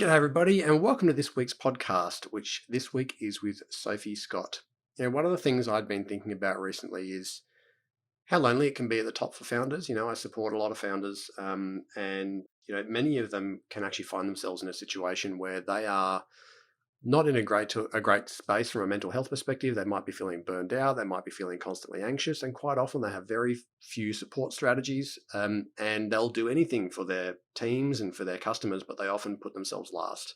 G'day, everybody, and welcome to this week's podcast, which this week is with Sophie Scott. One of the things I'd been thinking about recently is how lonely it can be at the top for founders. I support a lot of founders, and many of them can actually find themselves in a situation where they are not in a great space from a mental health perspective. They might be feeling burned out. They might be feeling constantly anxious, and quite often they have very few support strategies. And they'll do anything for their teams and for their customers, but they often put themselves last.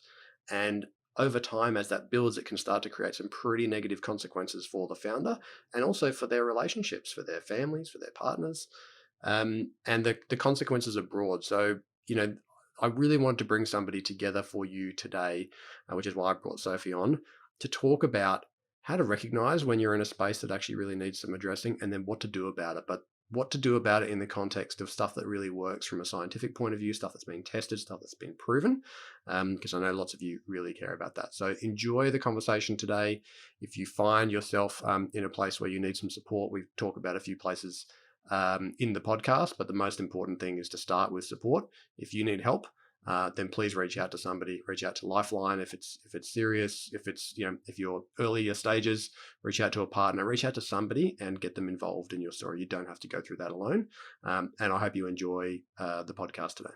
And over time, as that builds, it can start to create some pretty negative consequences for the founder and also for their relationships, for their families, for their partners. And the consequences are broad. So, I really wanted to bring somebody together for you today, which is why I brought Sophie on, to talk about how to recognize when you're in a space that actually really needs some addressing and then what to do about it. But what to do about it in the context of stuff that really works from a scientific point of view, stuff that's been tested, stuff that's been proven, because I know lots of you really care about that. So enjoy the conversation today. If you find yourself in a place where you need some support, we've talked about a few places in the podcast, but the most important thing is to start with support. If you need help, then please reach out to somebody. Reach out to Lifeline if it's serious. If you're earlier stages, reach out to a partner. Reach out to somebody and get them involved in your story. You don't have to go through that alone. And I hope you enjoy the podcast today.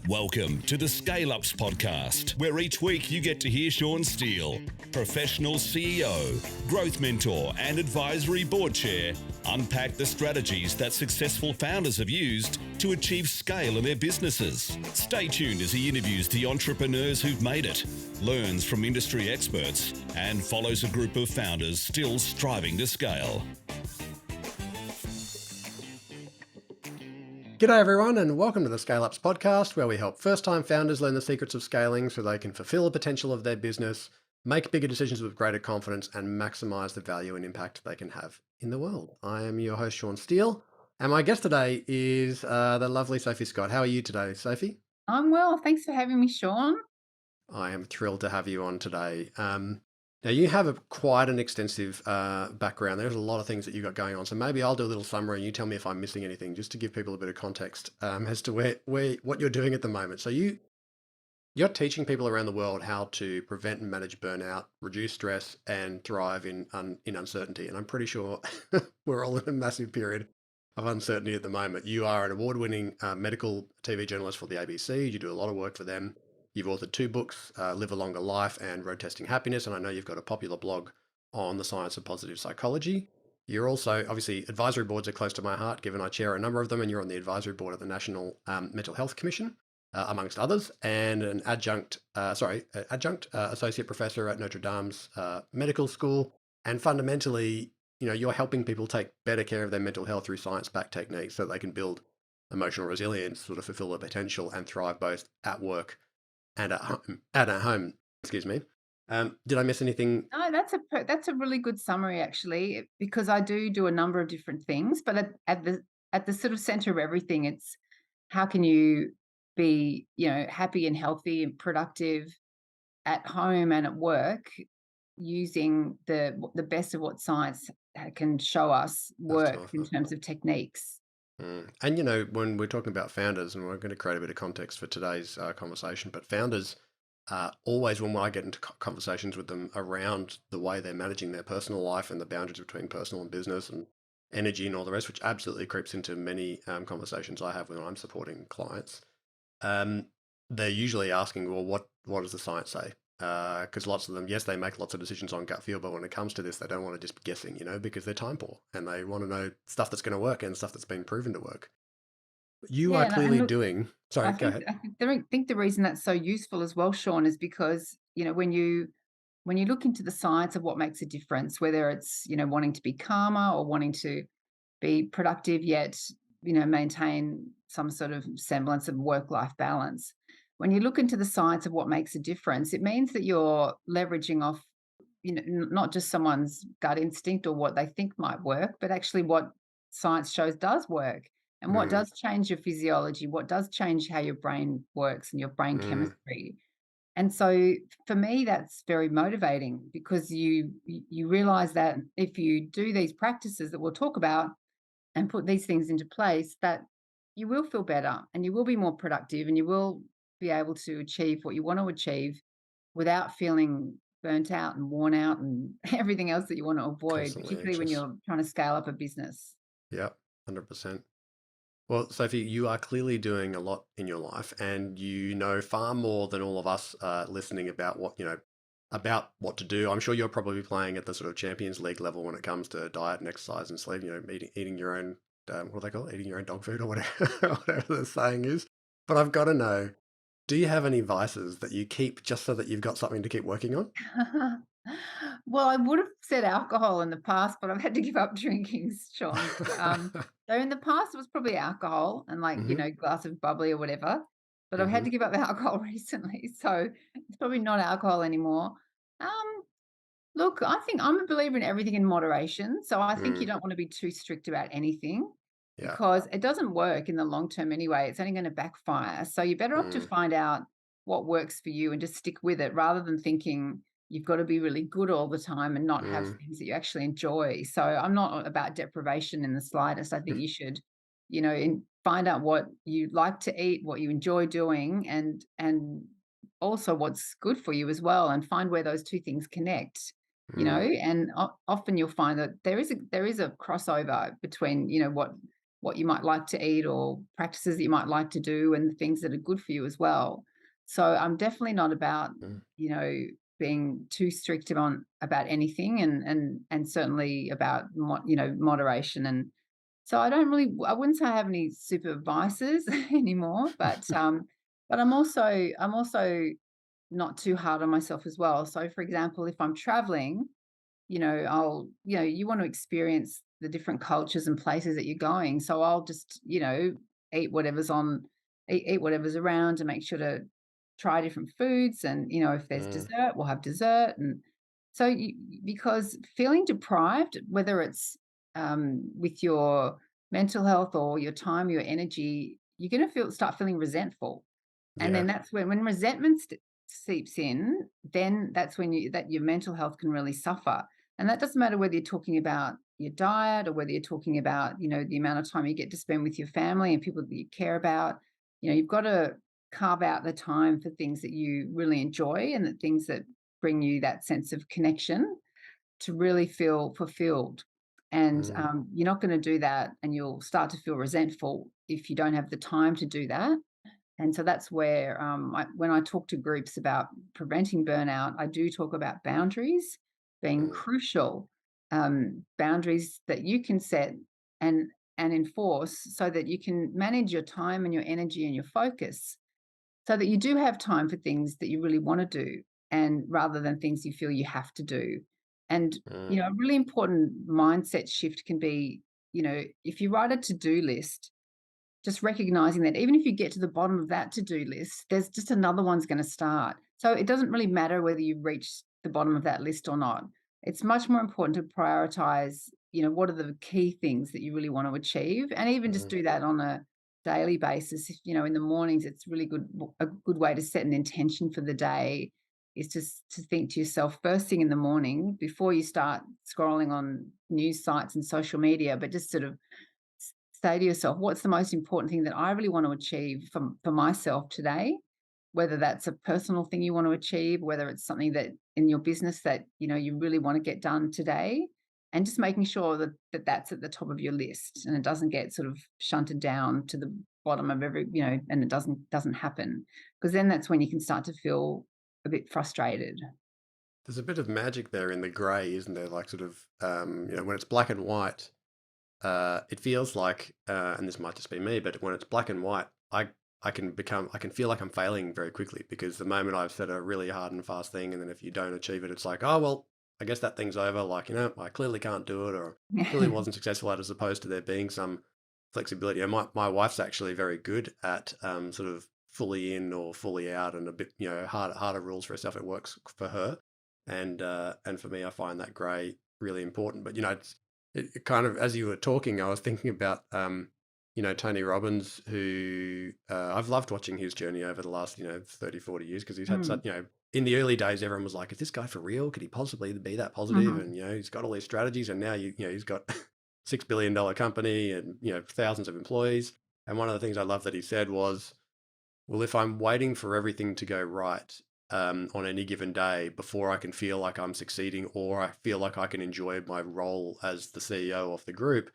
Welcome to the ScaleUps Podcast, where each week you get to hear Sean Steele, professional CEO, growth mentor, and advisory board chair, unpack the strategies that successful founders have used to achieve scale in their businesses. Stay tuned as he interviews the entrepreneurs who've made it, learns from industry experts, and follows a group of founders still striving to scale. G'day everyone, and welcome to the ScaleUps Podcast, where we help first-time founders learn the secrets of scaling so they can fulfill the potential of their business, make bigger decisions with greater confidence, and maximize the value and impact they can have in the world. I am your host, Sean Steele, and my guest today is the lovely Sophie Scott. How are you today, Sophie? I'm well. Thanks for having me, Sean. I am thrilled to have you on today. Now, you have quite an extensive background. There's a lot of things that you've got going on. So maybe I'll do a little summary and you tell me if I'm missing anything, just to give people a bit of context as to what you're doing at the moment. So you're teaching people around the world how to prevent and manage burnout, reduce stress, and thrive in uncertainty. And I'm pretty sure we're all in a massive period of uncertainty at the moment. You are an award-winning medical TV journalist for the ABC. You do a lot of work for them. You've authored 2 books, Live a Longer Life and Road Testing Happiness, and I know you've got a popular blog on the science of positive psychology. You're also, obviously, advisory boards are close to my heart, given I chair a number of them, and you're on the advisory board of the National Mental Health Commission, amongst others, and an adjunct associate professor at Notre Dame's medical school. And fundamentally, you're helping people take better care of their mental health through science-backed techniques so they can build emotional resilience, sort of fulfill their potential, and thrive both at work and at home. Excuse me. Did I miss anything? No, that's a really good summary, actually, because I do a number of different things, but at the sort of center of everything, it's how can you be, happy and healthy and productive at home and at work using the best of what science can show us work in terms of techniques. And when we're talking about founders, and we're going to create a bit of context for today's conversation, but founders always, when I get into conversations with them around the way they're managing their personal life and the boundaries between personal and business and energy and all the rest, which absolutely creeps into many conversations I have when I'm supporting clients, they're usually asking, well, what does the science say? Because lots of them, yes, they make lots of decisions on gut feel, but when it comes to this, they don't want to just be guessing, because they're time poor and they want to know stuff that's going to work and stuff that's been proven to work. You Yeah, are and clearly look, doing. Sorry, go ahead. I think the reason that's so useful as well, Sean, is because when you look into the science of what makes a difference, whether it's wanting to be calmer or wanting to be productive yet maintain some sort of semblance of work-life balance. When you look into the science of what makes a difference, it means that you're leveraging off not just someone's gut instinct or what they think might work, but actually what science shows does work and what Mm, does change your physiology, what does change how your brain works and your brain mm, chemistry. And so for me, that's very motivating because you realize that if you do these practices that we'll talk about and put these things into place, that you will feel better and you will be more productive and you will be able to achieve what you want to achieve without feeling burnt out and worn out and everything else that you want to avoid, Constantly particularly when anxious. you're trying to scale up a business. Yeah, 100%. Well, Sophie, you are clearly doing a lot in your life, and you know far more than all of us listening about about what to do. I'm sure you're probably playing at the sort of Champions League level when it comes to diet and exercise and sleep. Eating your own what do they call it? Eating your own dog food or whatever, whatever the saying is. But I've got to know, do you have any vices that you keep just so that you've got something to keep working on? Well, I would have said alcohol in the past, but I've had to give up drinking, Sean. So in the past, it was probably alcohol and like, Hmm. glass of bubbly or whatever. But I've had Hmm. to give up alcohol recently. So it's probably not alcohol anymore. Um, Look, I think I'm a believer in everything in moderation. So I think you Mm, don't want to be too strict about anything yeah. because it doesn't work in the long term anyway. It's only going to backfire. So you're better off to Mm, find out what works for you and just stick with it rather than thinking you've got to be really good all the time and not have mm, things that you actually enjoy. So I'm not about deprivation in the slightest. I think you should, find out what you like to eat, what you enjoy doing, and also what's good for you as well, and find where those two things connect. mm, And often you'll find that there is a crossover between what you might like to eat or practices that you might like to do and things that are good for you as well. So I'm definitely not about mm. you know being too strict about anything, and certainly about moderation. And so I wouldn't say I have any super vices anymore, but I'm also not too hard on myself as well. So for example, if I'm traveling, you want to experience the different cultures and places that you're going. So I'll just, eat whatever's on, eat whatever's around, and make sure to try different foods. And, if there's Mm, dessert, we'll have dessert. And so, because feeling deprived, whether it's with your mental health or your time, your energy, you're going to start feeling resentful. And then yeah. that's when resentment seeps in, then that's when your mental health can really suffer. And that doesn't matter whether you're talking about your diet or whether you're talking about, the amount of time you get to spend with your family and people that you care about. You've got to carve out the time for things that you really enjoy and the things that bring you that sense of connection to really feel fulfilled. And Mm, you're not going to do that, and you'll start to feel resentful if you don't have the time to do that. And so that's where, when I talk to groups about preventing burnout, I do talk about boundaries being mm, crucial, boundaries that you can set and enforce so that you can manage your time and your energy and your focus so that you do have time for things that you really want to do, and rather than things you feel you have to do. And, mm, a really important mindset shift can be, if you write a to-do list, just recognizing that even if you get to the bottom of that to-do list, there's just another one's going to start. So it doesn't really matter whether you reach the bottom of that list or not. It's much more important to prioritize, what are the key things that you really want to achieve, and even just mm. do that on a daily basis. If, in the mornings, it's really a good way to set an intention for the day is just to think to yourself first thing in the morning before you start scrolling on news sites and social media, but just sort of say to yourself, what's the most important thing that I really want to achieve for myself today? Whether that's a personal thing you want to achieve, whether it's something that in your business that you really want to get done today, and just making sure that's at the top of your list and it doesn't get sort of shunted down to the bottom of and it doesn't happen, because then that's when you can start to feel a bit frustrated. There's a bit of magic there in the grey, isn't there? Like sort of, when it's black and white, it feels like, and this might just be me, but when it's black and white, I can feel like I'm failing very quickly because the moment I've set a really hard and fast thing, and then if you don't achieve it, it's like, oh well, I guess that thing's over. Like I clearly can't do it, or clearly wasn't successful at, as opposed to there being some flexibility. And my wife's actually very good at sort of fully in or fully out, and a bit harder rules for herself. It works for her, and for me, I find that grey really important. But it kind of, as you were talking, I was thinking about, Tony Robbins, who I've loved watching his journey over the last, 30, 40 years, because he's had such, Mm, in the early days, everyone was like, is this guy for real? Could he possibly be that positive? mhm. And, he's got all these strategies, and now, he's got $6 billion company and, thousands of employees. And one of the things I love that he said was, Well, if I'm waiting for everything to go right on any given day before I can feel like I'm succeeding or I feel like I can enjoy my role as the CEO of the group,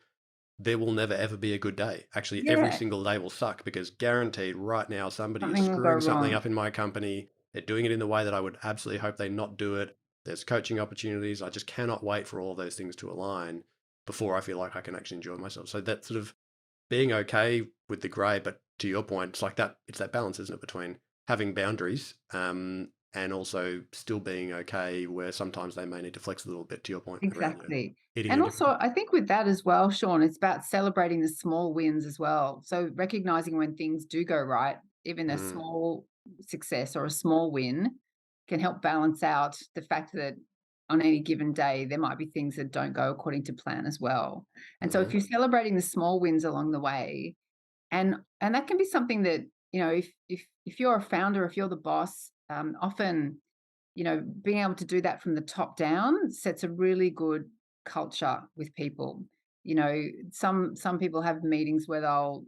there will never ever be a good day. Actually, every Yeah, single day will suck because guaranteed right now somebody is something will go screwing something wrong. up in my company. They're doing it in the way that I would absolutely hope they not do it. There's coaching opportunities. I just cannot wait for all of those things to align before I feel like I can actually enjoy myself. So that sort of being okay with the grey, but to your point, it's like that. It's that balance, isn't it, between having boundaries and also still being okay, where sometimes they may need to flex a little bit. To your point around Exactly. eating And a different. also, I think with that as well, Sean, it's about celebrating the small wins as well. So recognizing when things do go right, even a Mm, small success or a small win can help balance out the fact that on any given day, there might be things that don't go according to plan as well. And so hmm if you're celebrating the small wins along the way, and that can be something that, if you're a founder, if you're the boss, often being able to do that from the top down sets a really good culture with people. Some people have meetings where they'll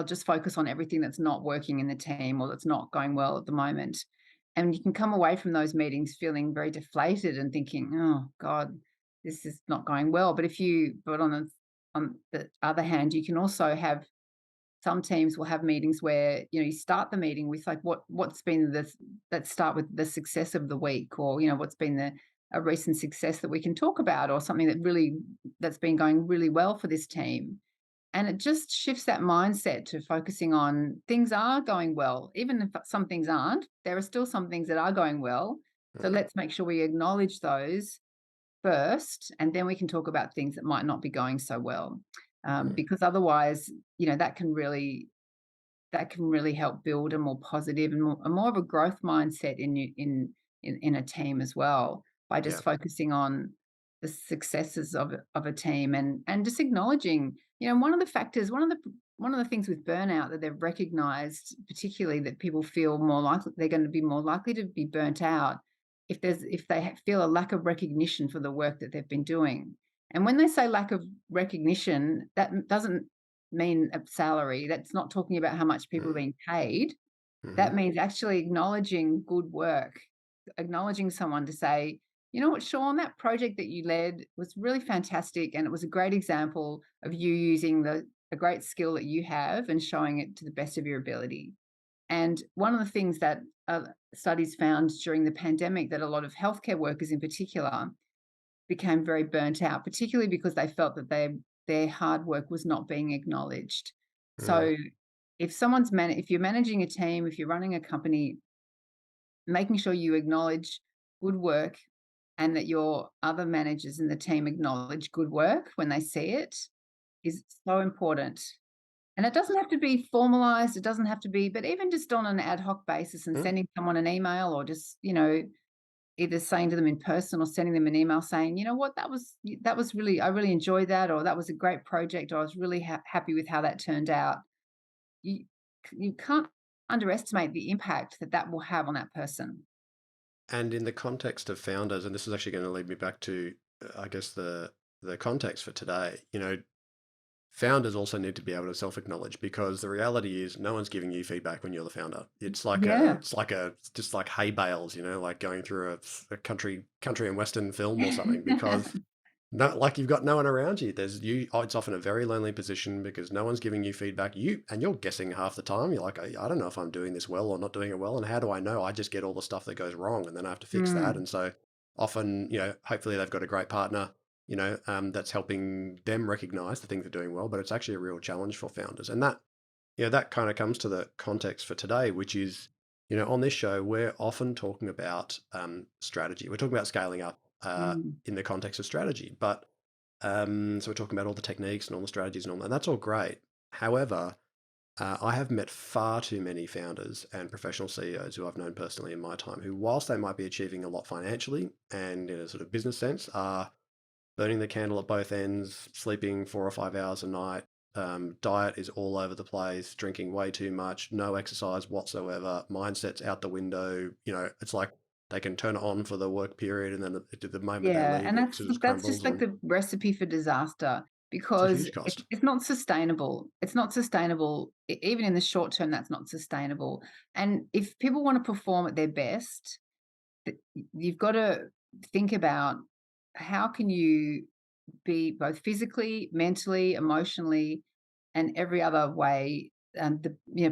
just focus on everything that's not working in the team or that's not going well at the moment. And you can come away from those meetings feeling very deflated and thinking, "Oh God, this is not going well." But on the other hand, you can also have some teams will have meetings where you start the meeting with like what's been the let's start with the success of the week, or what's been the a recent success that we can talk about, or something that's been going really well for this team. And it just shifts that mindset to focusing on things are going well. Even if some things aren't, there are still some things that are going well. So mm, let's make sure we acknowledge those first, and then we can talk about things that might not be going so well. mm, Because otherwise, that can really help build a more positive and more of a growth mindset in a team as well, by yeah. just focusing on the successes of a team, and just acknowledging, one of the things with burnout that they've recognized, particularly, that people feel more likely they're going to be more likely to be burnt out if they feel a lack of recognition for the work that they've been doing. And when they say lack of recognition, that doesn't mean a salary. That's not talking about how much people are Mm, being paid. hmm That means actually acknowledging good work, acknowledging someone to say, "You know what, Sean, that project that you led was really fantastic. And it was a great example of you using a great skill that you have and showing it to the best of your ability." And one of the things that studies found during the pandemic, that a lot of healthcare workers in particular became very burnt out, particularly because they felt that their hard work was not being acknowledged. mm, So if you're managing a team, if you're running a company, making sure you acknowledge good work, and that your other managers in the team acknowledge good work when they see it, is so important. And it doesn't have to be formalized, it doesn't have to be, but even just on an ad hoc basis and mm. sending someone an email, or just, either saying to them in person or sending them an email saying, "You know what, that was really, I really enjoyed that," or "That was a great project," or "I was really happy with how that turned out." You can't underestimate the impact that that will have on that person. And in the context of founders, and this is actually going to lead me back to, I guess the context for today. Founders also need to be able to self-acknowledge because the reality is no one's giving you feedback when you're the founder. Yeah. It's just like hay bales, like going through a country and western film or something because no, like you've got no one around you. There's you. Oh, it's often a very lonely position because no one's giving you feedback. You're guessing half the time. You're like, I don't know if I'm doing this well or not doing it well, and how do I know? I just get all the stuff that goes wrong, and then I have to fix that. Mm, And so often, hopefully they've got a great partner, that's helping them recognize the things they're doing well. But it's actually a real challenge for founders, and that kind of comes to the context for today, which is, on this show, we're often talking about strategy. We're talking about scaling up mm. in the context of strategy, but so we're talking about all the techniques and all the strategies and all that. And that's all great. However, I have met far too many founders and professional CEOs who I've known personally in my time who, whilst they might be achieving a lot financially and in a sort of business sense, are burning the candle at both ends, sleeping 4 or 5 hours a night. Diet is all over the place, drinking way too much, no exercise whatsoever, mindset's out the window. It's like they can turn it on for the work period and then the moment they Yeah, leave, and it that's sort of that's just crumbles. like And the recipe for disaster. It's a because huge cost. it's not sustainable. It's not sustainable. Even in the short term, that's not sustainable. And if people want to perform at their best, you've got to think about how can you be both physically, mentally, emotionally, and every other way,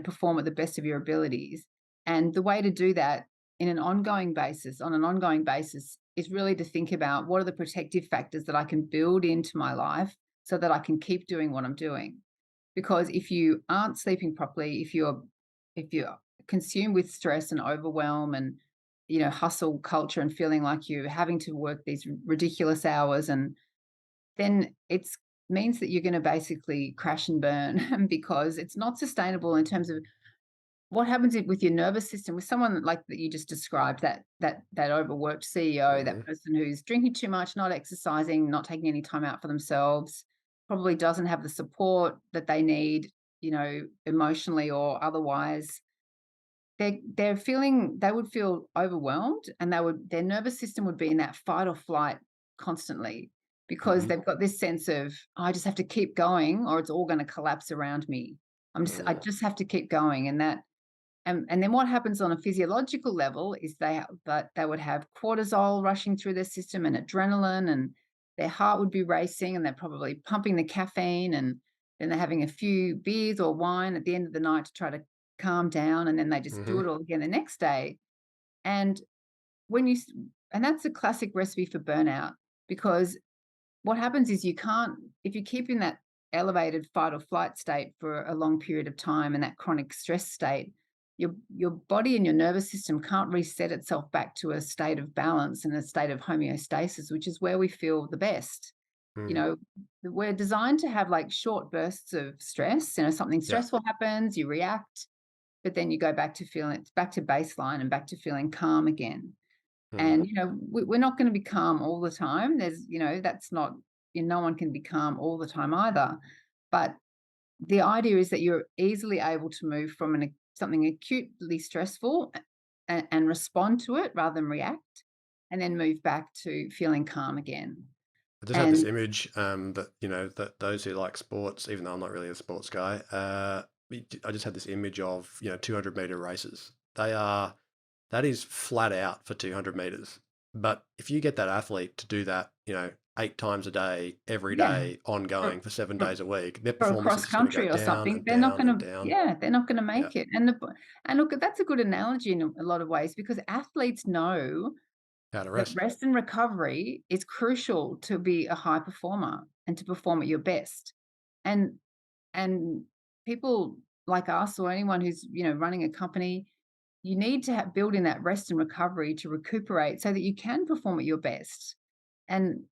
perform at the best of your abilities. And the way to do that on an ongoing basis, is really to think about what are the protective factors that I can build into my life so that I can keep doing what I'm doing. Because if you aren't sleeping properly, if you're consumed with stress and overwhelm and hustle culture and feeling like you're having to work these ridiculous hours, and then it's means that you're going to basically crash and burn because it's not sustainable in terms of what happens with your nervous system with someone like that you just described, that overworked CEO, that Hmm. person who's drinking too much, not exercising, not taking any time out for themselves, probably doesn't have the support that they need, emotionally or otherwise. They would feel overwhelmed, and their nervous system would be in that fight or flight constantly, because Hmm. they've got this sense of, "Oh, I just have to keep going or it's all gonna collapse around me. I Mm. just have to keep going," and then what happens on a physiological level is they would have cortisol rushing through their system and adrenaline, and their heart would be racing, and they're probably pumping the caffeine, and then they're having a few beers or wine at the end of the night to try to calm down, and then they just do Hmm. it all again the next day. And when you s and that's a classic recipe for burnout, because what happens is you can't if you keep in that elevated fight or flight state for a long period of time and that chronic stress state, your body and your nervous system can't reset itself back to a state of balance and a state of homeostasis, which is where we feel the best. You Mm. know, we're designed to have like short bursts of stress. Something Yeah. stressful happens, you react, but then you go back to feeling it's back to baseline and back to feeling calm again. Mm. And, we're not gonna be calm all the time. That's not no one can be calm all the time either. But the idea is that you're easily able to move from something acutely stressful and respond to it rather than react, and then move back to feeling calm again. I just had this And image that that those who like sports, even though I'm not really a sports guy, I just had this image of 200-meter races. That is flat out for 200 meters. But if you get that athlete to do that, 8 times a day, every yeah, day, for ongoing for seven for days a week, their for a performance is cross just going to go country or down something, and down and down. they're not gonna Yeah. make it. And look, that's a good analogy in a lot of ways, because athletes know How to that rest. rest and recovery is crucial to be a high performer and to perform at your best. And and people like us or anyone who's running a company, you need to build in that rest and recovery to recuperate so that you can perform at your best. And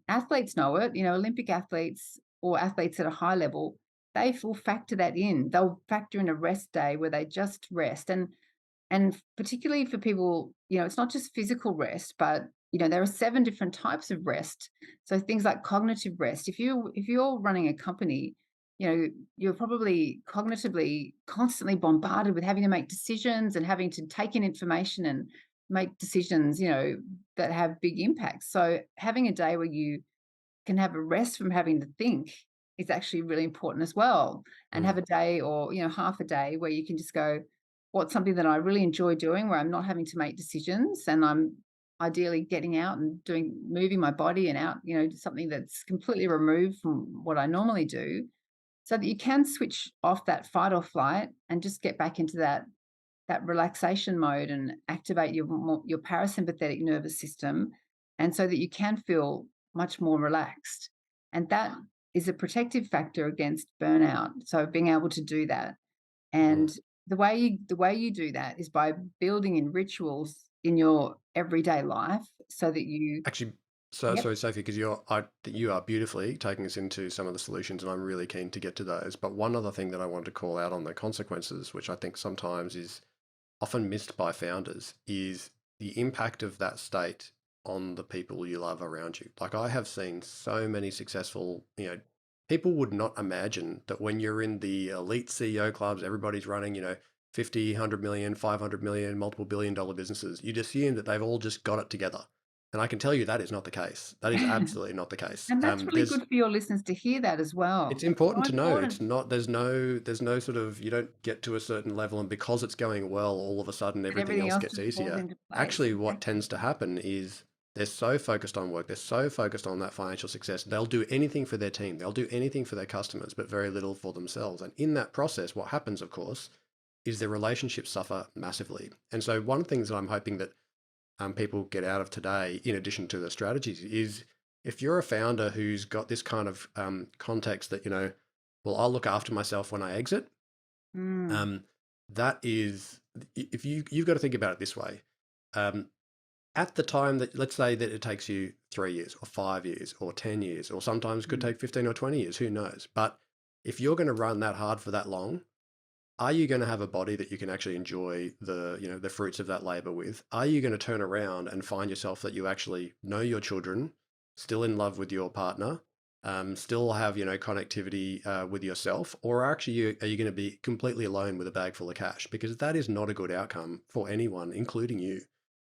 athletes know it. Olympic athletes or athletes at a high level, they will factor that in. They'll factor in a rest day where they just rest. And particularly for people, it's not just physical rest, but there are 7 different types of rest. So things like cognitive rest. If you're running a company, you're probably cognitively constantly bombarded with having to make decisions and having to take in information and make decisions, that have big impacts. So having a day where you can have a rest from having to think is actually really important as well. And Mm. have a day, or half a day, where you can just go, what's something that I really enjoy doing, where I'm not having to make decisions, and I'm ideally getting out and moving my body and out, something that's completely removed from what I normally do, so that you can switch off that fight or flight and just get back into that relaxation mode and activate your parasympathetic nervous system, and so that you can feel much more relaxed. And that is a protective factor against burnout. So being able to do that, Mm. and the way you do that is by building in rituals in your everyday life so that you Actually, so yep. sorry, Sophie, because you are beautifully taking us into some of the solutions, and I'm really keen to get to those. But one other thing that I wanted to call out on the consequences, which I think sometimes is often missed by founders, is the impact of that state on the people you love around you. Like, I have seen so many successful, people would not imagine that when you're in the elite CEO clubs, everybody's running, 50, 100 million, 500 million, multiple billion dollar businesses. You'd assume that they've all just got it together. And I can tell you that is not the case. That is absolutely not the case. And that's really good for your listeners to hear that as It's well. It's so important to know. important. It's not there's no sort of you don't get to a certain level and because it's going well, all of a sudden And everything everything else else gets just falls easier. into place. Actually, what tends Exactly. to happen is they're so focused on work, they're so focused on that financial success, they'll do anything for their team, they'll do anything for their customers, but very little for themselves. And in that process, what happens, of course, is their relationships suffer massively. And so one of the things that I'm hoping that people get out of today, in addition to the strategies, is if you're a founder who's got this kind of context that, well, I'll look after myself when I exit, Mm, um, that is, if you've got to think about it this way. Um, at the time that, let's say that it takes you 3 years or 5 years or 10 years, or sometimes could mm. take 15 or 20 years, who knows? But if you're going to run that hard for that long, are you going to have a body that you can actually enjoy the fruits of that labor with? Are you going to turn around and find yourself that you actually know your children, still in love with your partner, still have connectivity with yourself, or are you going to be completely alone with a bag full of cash? Because that is not a good outcome for anyone, including you.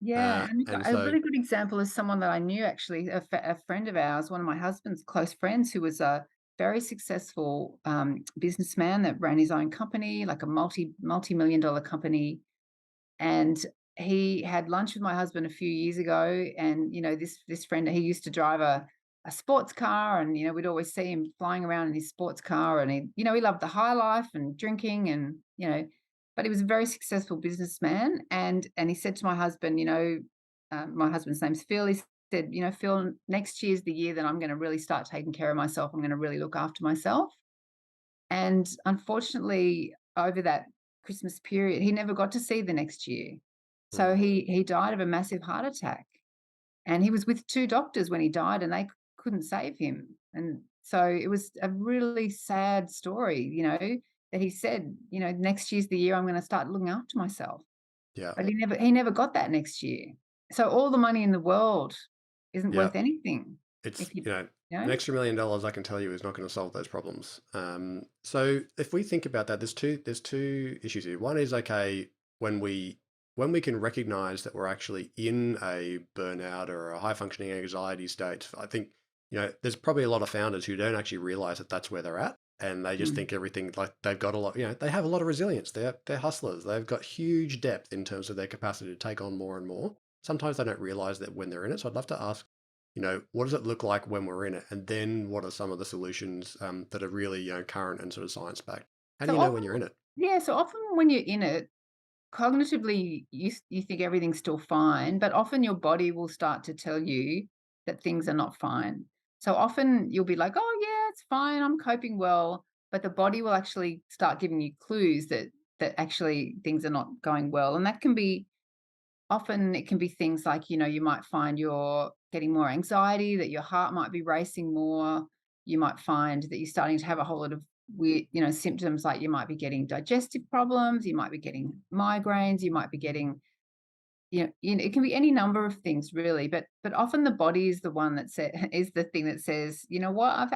Yeah, and And a so, really good example is someone that I knew actually, a friend of ours, one of my husband's close friends, who was a very successful businessman that ran his own company, like a multi-million dollar company. And he had lunch with my husband a few years ago, and this friend, he used to drive a sports car, and we'd always see him flying around in his sports car, and he loved the high life and drinking, and but he was a very successful businessman. And he said to my husband, my husband's name's Phil. He said, Phil, next year's the year that I'm going to really start taking care of myself. I'm going to really look after myself. And unfortunately, over that Christmas period, he never got to see the next year. So mm, he died of a massive heart attack. And he was with 2 doctors when he died, and they couldn't save him. And so it was a really sad story, that he said, "Next year's the year I'm gonna start looking after myself." yeah, But he never got that next year. So all the money in the world isn't yeah. worth anything It's, if you an you know? extra $1 million, I can tell you, is not going to solve those problems. So if we think about that, there's two issues here. One is, okay, when we can recognize that we're actually in a burnout or a high functioning anxiety state, I think, there's probably a lot of founders who don't actually realize that that's where they're at. And they just Mm. think everything, like they've got a lot, they have a lot of resilience. They're hustlers. They've got huge depth in terms of their capacity to take on more and more. Sometimes they don't realize that when they're in it. So I'd love to ask, what does it look like when we're in it? And then what are some of the solutions that are really, current and sort of science backed? How do So you know often when you're in it? so often when you're in it, cognitively, you think everything's still fine, but often your body will start to tell you that things are not fine. So often you'll be like, "Oh, yeah, it's fine. I'm coping well." But the body will actually start giving you clues that actually things are not going well. And that can be often it can be things like, you might find you're getting more anxiety, that your heart might be racing more. You might find that you're starting to have a whole lot of weird, symptoms, like you might be getting digestive problems, you might be getting migraines, you might be getting, it can be any number of things really, but often the body is the one that is the thing that says, you know what,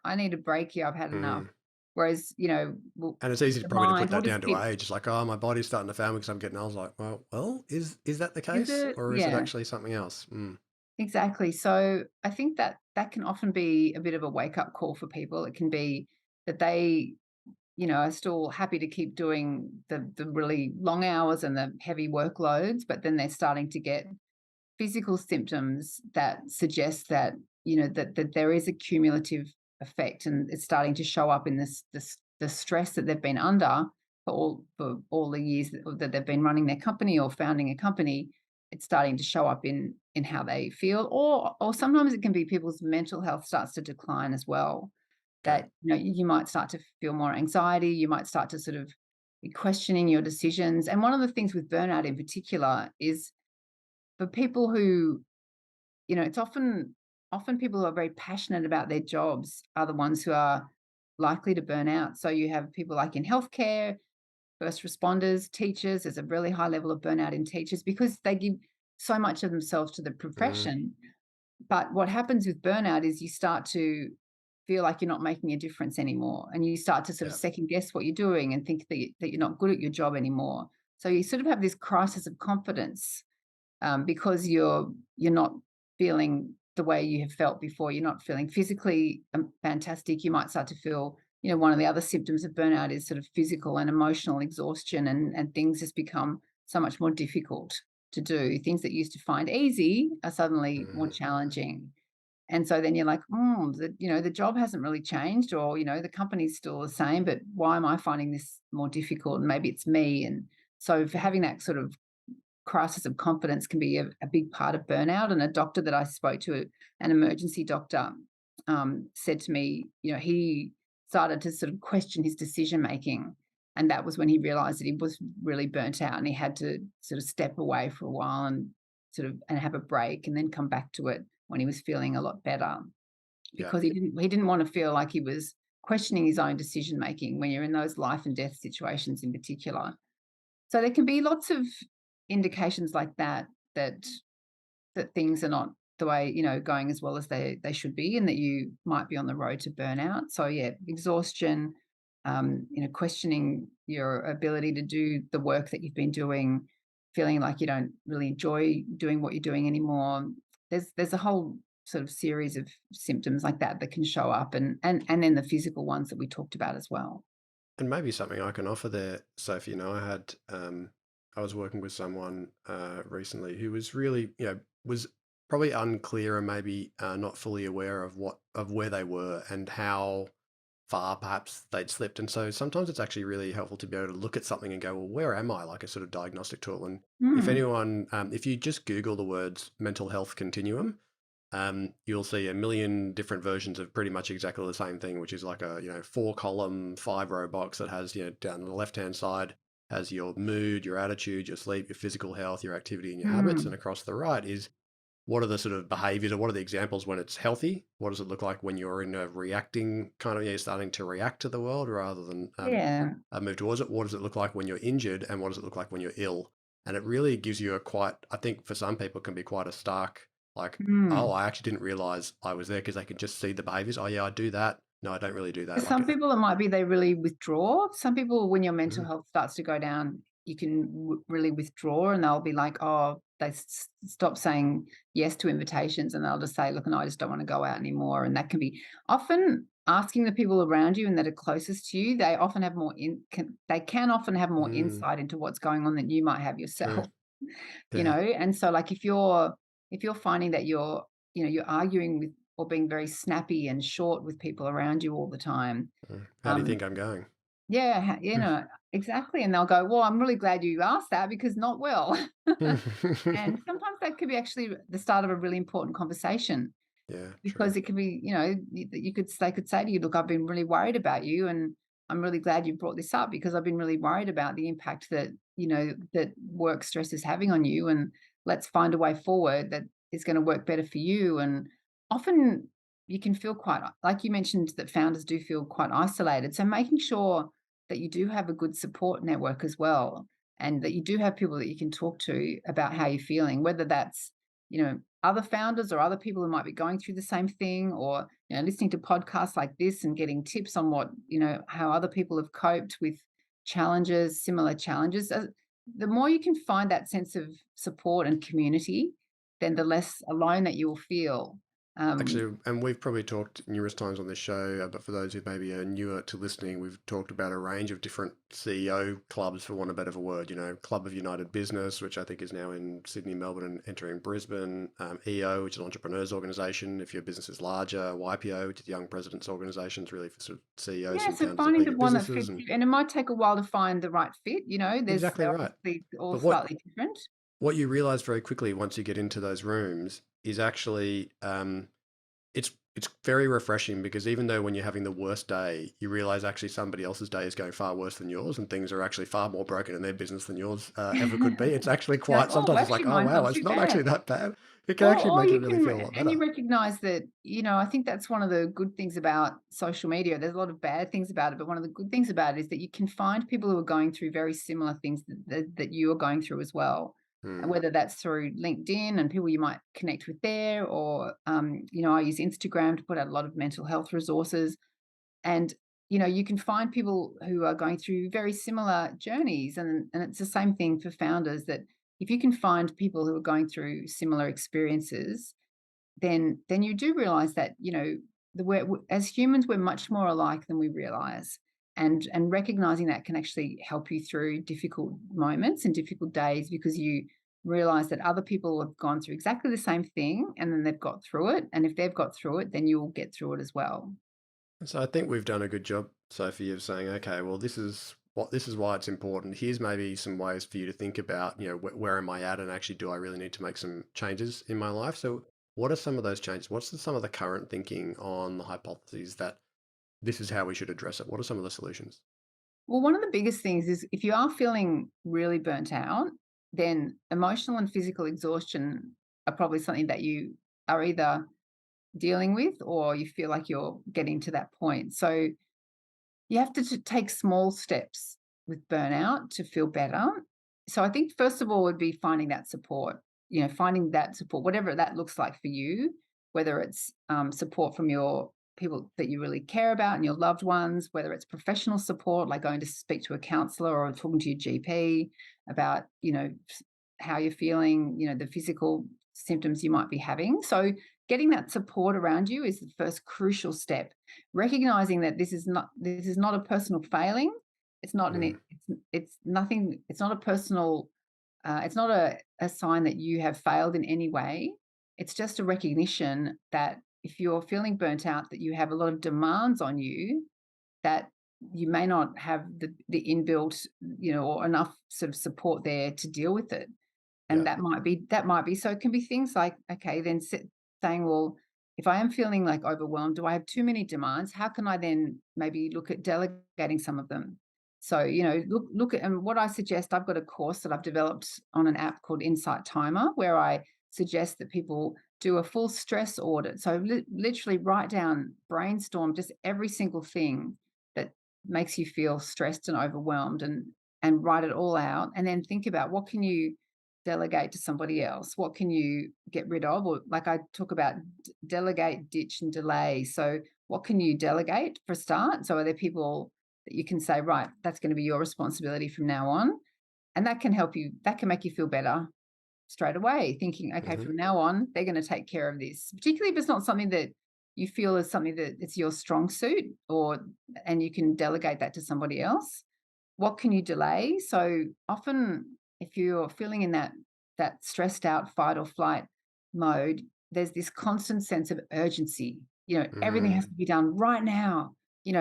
I need a break here, I've had enough. Mm. Whereas, well, And it's easy the probably to put mind will that just down to keep, age. It's like, oh, my body's starting to fail me because I'm getting. I was like, well, is that the is case, it? or is it Yeah. actually something else? Mm. Exactly. So I think that that can often be a bit of a wake up call for people. It can be that they, are still happy to keep doing the really long hours and the heavy workloads, but then they're starting to get physical symptoms that suggest that, that there is a cumulative effect, and it's starting to show up in the stress that they've been under for all the years that they've been running their company or founding a company. It's starting to show up in how they feel, or sometimes it can be people's mental health starts to decline as well. Okay. That you might start to feel more anxiety, you might start to sort of be questioning your decisions. And one of the things with burnout in particular is for people who, it's often people who are very passionate about their jobs are the ones who are likely to burn out. So you have people like in healthcare, first responders, teachers. There's a really high level of burnout in teachers because they give so much of themselves to the Mm. profession. But what happens with burnout is you start to feel like you're not making a difference anymore, and you start to sort of Yeah. second guess what you're doing and think that you're not good at your job anymore. So you sort of have this crisis of confidence, because you're not. feeling the way you have felt before. You're not feeling physically fantastic. You might start to feel, one of the other symptoms of burnout is sort of physical and emotional exhaustion, and things just become so much more difficult to do. Things that you used to find easy are suddenly more Mm, challenging. And so then you're like, the job hasn't really changed, or, the company's still the same, but why am I finding this more difficult? And maybe it's me. And so for having that sort of crisis of confidence can be a big part of burnout. And a doctor that I spoke to, an emergency doctor, said to me, he started to sort of question his decision making. And that was when he realized that he was really burnt out and he had to sort of step away for a while and have a break and then come back to it when he was feeling a lot better, yeah. because he didn't want to feel like he was questioning his own decision making when you're in those life and death situations in particular. So there can be lots of indications like that that things are not the way, going as well as they should be, and that you might be on the road to burnout. So yeah, exhaustion, questioning your ability to do the work that you've been doing, feeling like you don't really enjoy doing what you're doing anymore. There's a whole sort of series of symptoms like that can show up, and then the physical ones that we talked about as well. And maybe something I can offer there, Sophie. I was working with someone recently who was really, was probably unclear and maybe not fully aware of where they were and how far perhaps they'd slipped. And so sometimes it's actually really helpful to be able to look at something and go, well, where am I? Like a sort of diagnostic tool. And Mm, if you just Google the words mental health continuum, you'll see a million different versions of pretty much exactly the same thing, which is like a 4 column, 5 row box that has down the left hand side has your mood, your attitude, your sleep, your physical health, your activity, and your habits, and mm. across the right is what are the sort of behaviors or what are the examples when it's healthy? What does it look like when you're in a reacting kind of, you're starting to react to the world rather than Yeah. move towards it? What does it look like when you're injured? And what does it look like when you're ill? And it really gives you I think for some people can be quite a stark, like, oh, Mm. I actually didn't realize I was there because they can just see the behaviors. Oh, yeah, I do that. No, I don't really do For that. some people, it might be they really withdraw. Some people, when your mental Mhm. health starts to go down, you can really withdraw, and they'll be like, oh, they stop saying yes to invitations, and they'll just say, look, no, I just don't want to go out anymore. And that can be often asking the people around you and that are closest to you. They often have they can often have more Mm, insight into what's going on than you might have true. yourself. Yeah. And so like if you're finding that you're arguing with or being very snappy and short with people around you all the time, How do you um think I'm going? yeah, exactly. And they'll go, well, I'm really glad you asked that because not well. And sometimes that could be actually the start of a really important conversation, Yeah, true. because it could be, they could say to you, look, I've been really worried about you, and I'm really glad you brought this up because I've been really worried about the impact that work stress is having on you, and let's find a way forward that is going to work better for you. And often you can feel quite, like you mentioned, that founders do feel quite isolated. So making sure that you do have a good support network as well, and that you do have people that you can talk to about how you're feeling, whether that's, other founders or other people who might be going through the same thing, or listening to podcasts like this and getting tips on how other people have coped with similar challenges. The more you can find that sense of support and community, then the less alone that you will feel. um, Actually, and we've probably talked numerous times on this show, but for those who maybe are newer to listening, we've talked about a range of different CEO clubs, for want of a better word. Club of United Business, which I think is now in Sydney, Melbourne, and entering Brisbane. EO, which is an entrepreneurs organisation. If your business is larger, YPO, which is the Young Presidents Organisation, is really for sort of CEOs yeah, and so founders of finding the bigger one that businesses. fits And you, and it might take a while to find the right fit. exactly They're right. obviously all But what slightly different. what you realize very quickly once you get into those rooms is actually it's very refreshing, because even though when you're having the worst day, you realize actually somebody else's day is going far worse than yours, and things are actually far more broken in their business than yours ever could be. It's actually You're like, quite. oh, Sometimes it's actually, like, oh mine's wow, not it's too not actually bad. that bad. It can actually Or make you you really feel a lot and better. you recognize that, I think that's one of the good things about social media. There's a lot of bad things about it, but one of the good things about it is that you can find people who are going through very similar things that you are going through as well. And Hmm. whether that's through LinkedIn and people you might connect with there, or, I use Instagram to put out a lot of mental health resources. And, you can find people who are going through very similar journeys. And it's the same thing for founders, that if you can find people who are going through similar experiences, then you do realize that, as humans, we're much more alike than we realize. And recognizing that can actually help you through difficult moments and difficult days, because you realize that other people have gone through exactly the same thing and then they've got through it. And if they've got through it, then you'll get through it as well. So I think we've done a good job, Sophie, of saying, okay, well, this is why it's important. Here's maybe some ways for you to think about, where am I at, and actually, do I really need to make some changes in my life? So, what are some of those changes? Some of the current thinking on the hypotheses that this is how we should address it? What are some of the solutions? Well, one of the biggest things is if you are feeling really burnt out, then emotional and physical exhaustion are probably something that you are either dealing with or you feel like you're getting to that point. So you have to take small steps with burnout to feel better. So I think first of all would be finding that support, finding that support, whatever that looks like for you, whether it's support from your people that you really care about and your loved ones, whether it's professional support, like going to speak to a counselor or talking to your GP about, how you're feeling, the physical symptoms you might be having. So getting that support around you is the first crucial step. Recognizing that this is not a personal failing. It's not an Mm, it's nothing. It's not a personal. It's not a sign that you have failed in any way. It's just a recognition that if you're feeling burnt out, that you have a lot of demands on you, that you may not have the inbuilt, or enough sort of support there to deal with it. And yeah. that might be so it can be things like, okay, then saying, well, if I am feeling like overwhelmed, do I have too many demands? How can I then maybe look at delegating some of them? So, look at, and what I suggest, I've got a course that I've developed on an app called Insight Timer, where I suggest that people do a full stress audit. So literally write down, brainstorm just every single thing that makes you feel stressed and overwhelmed, and write it all out, and then think about what can you delegate to somebody else? What can you get rid of? Or like I talk about, delegate, ditch, and delay. So what can you delegate for a start? So are there people that you can say, right, that's going to be your responsibility from now on? And that can help you, that can make you feel better straight away, thinking, okay, Hmm. from now on, they're going to take care of this, particularly if it's not something that you feel is something that it's your strong suit, or and you can delegate that to somebody else. What can you delay? So often, if you're feeling in that stressed out fight or flight mode, there's this constant sense of urgency. Everything has Mm, to be done right now,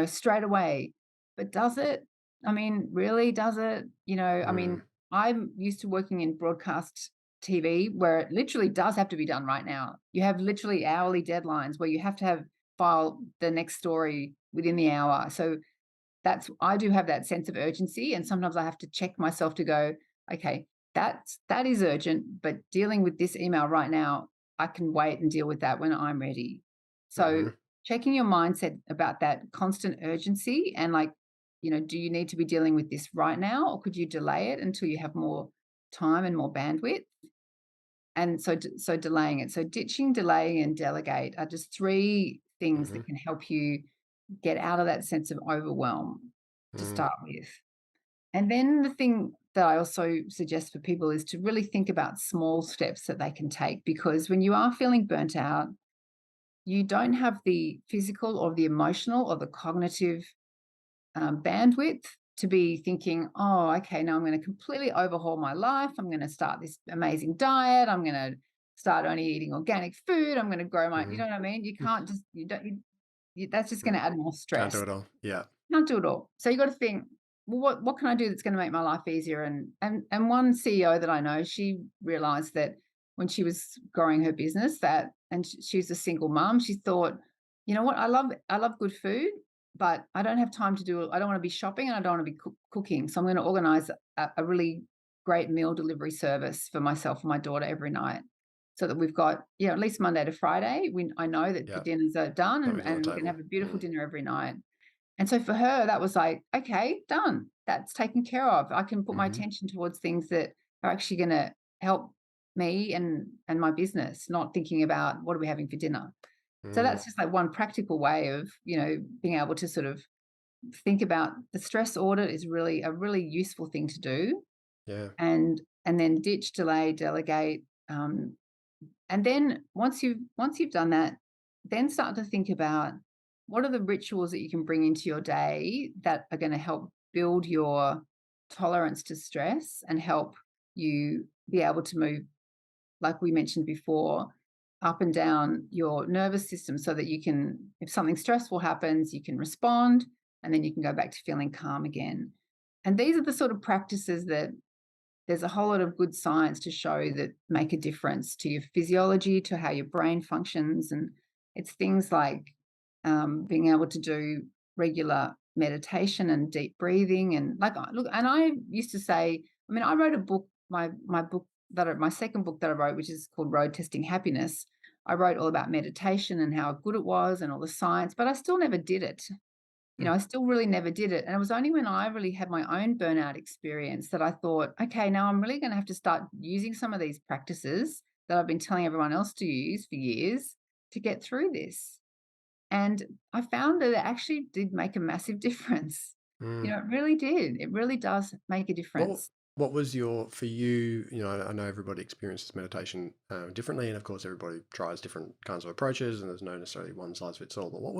straight away. But does it? I mean, really, does it? I mean, mm, I'm used to working in broadcast TV where it literally does have to be done right now. You have literally hourly deadlines where you have to have file the next story within the hour. So I do have that sense of urgency, and sometimes I have to check myself to go, okay, that is urgent, but dealing with this email right now, I can wait and deal with that when I'm ready. So hmm. checking your mindset about that constant urgency, and like, do you need to be dealing with this right now, or could you delay it until you have more time and more bandwidth? And so delaying it. So ditching, delay, and delegate are just three things Hmm. that can help you get out of that sense of overwhelm to Mm, start with. And then the thing that I also suggest for people is to really think about small steps that they can take, because when you are feeling burnt out, you don't have the physical or the emotional or the cognitive bandwidth to be thinking, oh, okay, now I'm going to completely overhaul my life. I'm going to start this amazing diet. I'm going to start only eating organic food. I'm going to grow my, you mhm, know what I mean? You mm, can't just, that's just going mm. to add more Can't do stress. it all. Yeah. Can't do it all. So you got to think, well, what can I do that's going to make my life easier? And one CEO that I know, she realized that when she was growing her business, she's a single mom, she thought, you know what, I love good food, but I don't have time to do it. I don't want to be shopping and I don't want to be cooking. So I'm going to organize a really great meal delivery service for myself and my daughter every night, so that we've got, at least Monday to Friday. I know that the Yeah. dinners are done, and, Something's on the and we're going to table. have a beautiful Mm, dinner every night. And so for her, that was like, okay, done. That's taken care of. I can put my mhm, attention towards things that are actually going to help me and my business, not thinking about what are we having for dinner. So mm, that's just like one practical way of, being able to sort of think about the stress audit is really a really useful thing to do. yeah. And then ditch, delay, delegate. And then once you've done that, then start to think about what are the rituals that you can bring into your day that are going to help build your tolerance to stress and help you be able to move, like we mentioned before, up and down your nervous system so that you can, if something stressful happens, you can respond and then you can go back to feeling calm again. And these are the sort of practices that there's a whole lot of good science to show that make a difference to your physiology, to how your brain functions. And it's things like being able to do regular meditation and deep breathing. And like, look, and I used to say, I mean, I wrote a book, my book my second book that I wrote, which is called Road Testing Happiness. I wrote all about meditation and how good it was and all the science, but I still never did it. Mm. I still really never did it. And it was only when I really had my own burnout experience that I thought, okay, now I'm really going to have to start using some of these practices that I've been telling everyone else to use for years to get through this. And I found that it actually did make a massive difference. Mm. It really did. It really does make a What difference. what was your for you? I know everybody experiences meditation differently, and of course, everybody tries different kinds of approaches, and there's no necessarily one size fits all. But what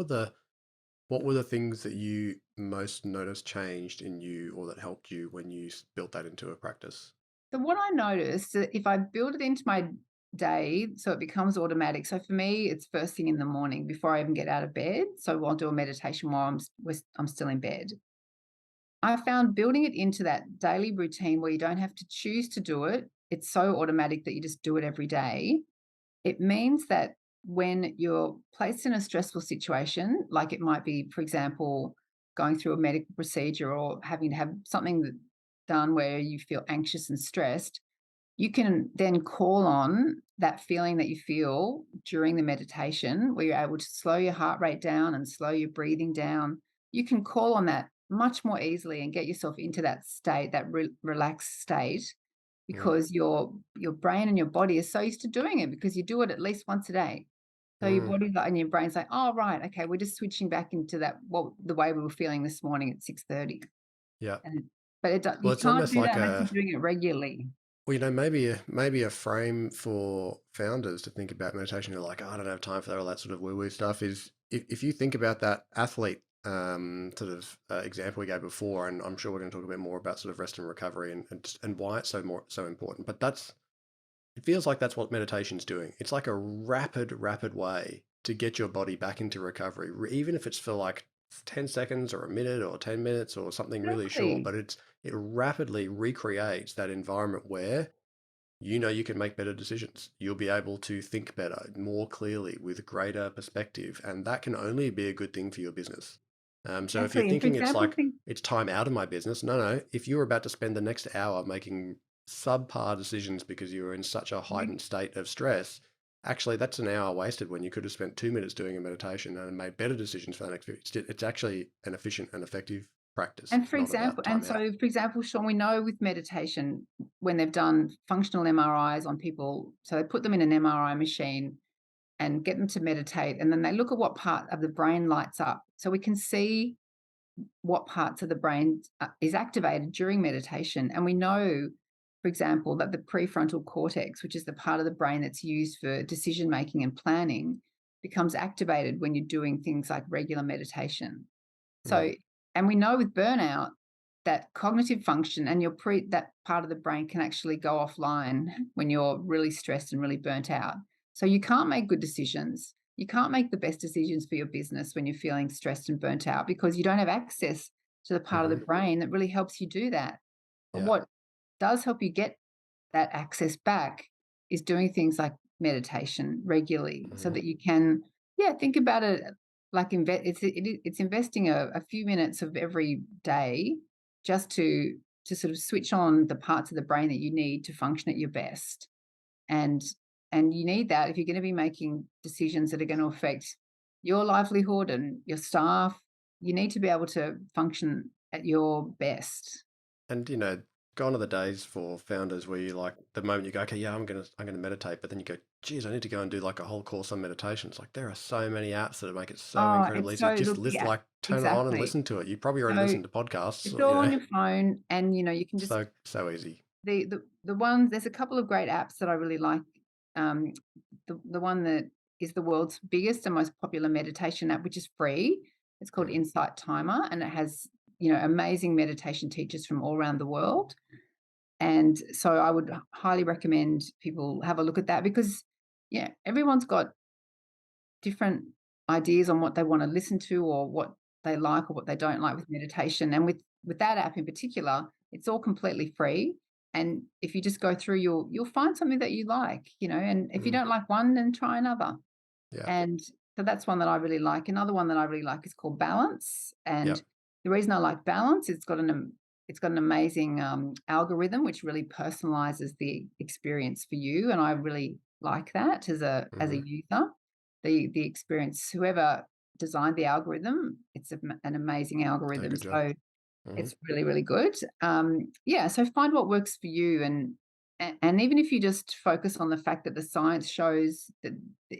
were the things that you most noticed changed in you, or that helped you when you built that into a practice? So what I noticed, if I build it into my day, so it becomes automatic. So for me, it's first thing in the morning before I even get out of bed. So I'll do a meditation while I'm still in bed. I found building it into that daily routine where you don't have to choose to do it. It's so automatic that you just do it every day. It means that when you're placed in a stressful situation, like it might be, for example, going through a medical procedure or having to have something done where you feel anxious and stressed, you can then call on that feeling that you feel during the meditation, where you're able to slow your heart rate down and slow your breathing down. You can call on that much more easily and get yourself into that state, that relaxed state, Mm. because your brain and your body is so used to doing it because you do it at least once a day. So your Mm. body and your brain's like, oh right, okay, we're just switching back into that the way we were feeling this morning at 6:30. Yeah. And but Well, you it's can't almost do like that unless you're doing it regularly. well, maybe a frame for founders to think about meditation. You're like, oh, I don't have time for that, all that sort of woo-woo stuff. Is if you think about that athlete sort of example we gave before, and I'm sure we're going to talk a bit more about sort of rest and recovery and why it's so important. But it feels like that's what meditation's doing. It's like a rapid way to get your body back into recovery, even if it's for like 10 seconds or a minute or 10 minutes or something really short. Exactly. But it rapidly recreates that environment where you can make better decisions. You'll be able to think better, more clearly, with greater perspective, and that can only be a good thing for your business. So if you're Exactly. And for thinking it's example, like it's time out of my business, no. If you're about to spend the next hour making subpar decisions because you're in such a heightened state of stress, actually that's an hour wasted when you could have spent 2 minutes doing a meditation and made better decisions for the next few. It's actually an efficient and effective practice, not about time out. For example, Sean, we know with meditation, when they've done functional MRIs on people, so they put them in an MRI machine and get them to meditate, and then they look at what part of the brain lights up. So we can see what parts of the brain is activated during meditation. And we know, for example, that the prefrontal cortex, which is the part of the brain that's used for decision making and planning, becomes activated when you're doing things like regular meditation. Mm. So, and we know with burnout that cognitive function and that part of the brain can actually go offline when you're really stressed and really burnt out. So you can't make good decisions. You can't make the best decisions for your business when you're feeling stressed and burnt out because you don't have access to the part of the Hmm. brain that really helps you do that. But Yeah. what does help you get that access back is doing things like meditation regularly so Hmm. that you can, yeah, think about it like it's investing a few minutes of every day just to sort of switch on the parts of the brain that you need to function at your best. And you need that if you're going to be making decisions that are going to affect your livelihood and your staff. You need to be able to function at your best. And gone are the days for founders where you like the moment you go, okay, yeah, I'm gonna meditate, but then you go, geez, I need to go and do like a whole course on meditation. It's like there are so many apps that make it so Oh, incredibly it's easy. so Just look, list yeah, like turn it on and exactly. listen to it. You probably already So listen to podcasts, it's all on your phone, and you can just so easy. the ones. There's a couple of great apps that I really like. um, the one that is the world's biggest and most popular meditation app, which is free. It's called Mm, Insight Timer, and it has, amazing meditation teachers from all around the world. And so I would highly recommend people have a look at that because, yeah, everyone's got different ideas on what they want to listen to or what they like or what they don't like with meditation. And with that app in particular, it's all completely free. And if you just go through, you'll find something that you like, and if you mm, don't like one, then try another. yeah. And so that's one that I really like. Another one that I really like is called Balance. And Yep. the reason I like Balance, it's got an amazing algorithm which really personalizes the experience for you. And I really like that as a Mm-hmm. user. The experience, whoever designed the algorithm, it's an amazing Oh, algorithm. good job. So Mm-hmm. it's really, really good. Yeah, so find what works for you, and even if you just focus on the fact that the science shows that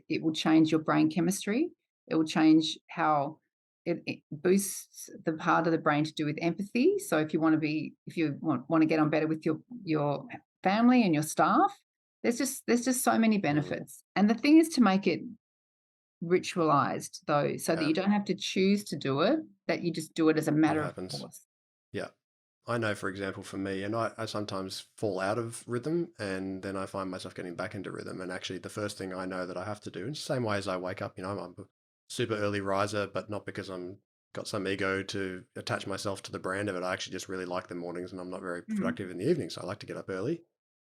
it will change your brain chemistry, it will change how it boosts the part of the brain to do with empathy. So if you want to get on better with your family and your staff, there's just so many Mm. benefits. And the thing is to make it ritualized though, so that Yeah. you don't have to choose to do it, that you just do it as a It matter of happens. course. Yeah. I know, for example, for me, and I sometimes fall out of rhythm and then I find myself getting back into rhythm. And actually, the first thing I know that I have to do, in the same way as I wake up, I'm a super early riser, but not because I'm got some ego to attach myself to the brand of it. I actually just really like the mornings and I'm not very Mm. productive in the evening. So I like to get up early.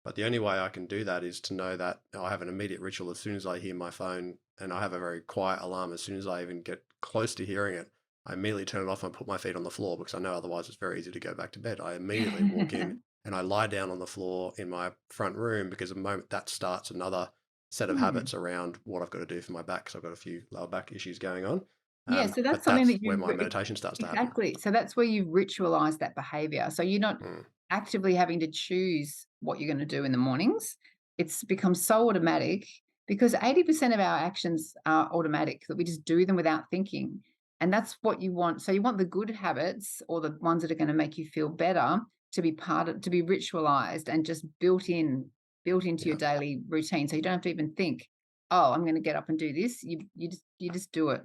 But the only way I can do that is to know that I have an immediate ritual as soon as I hear my phone, and I have a very quiet alarm as soon as I even get close to hearing it. I immediately turn it off and put my feet on the floor because I know otherwise it's very easy to go back to bed. I immediately walk in and I lie down on the floor in my front room because the moment that starts another set of Mm. habits around what I've got to do for my back because I've got a few lower back issues going on. Yeah, so that's But something that's that where you my meditation starts to happen. exactly. So that's where you ritualize that behavior. So you're not Mm, actively having to choose what you're going to do in the mornings. It's become so automatic because 80% of our actions are automatic that we just do them without thinking. And that's what you want. So you want the good habits or the ones that are going to make you feel better to be ritualized and just built into your yeah. daily routine. So you don't have to even think, oh, I'm going to get up and do this. You just do it.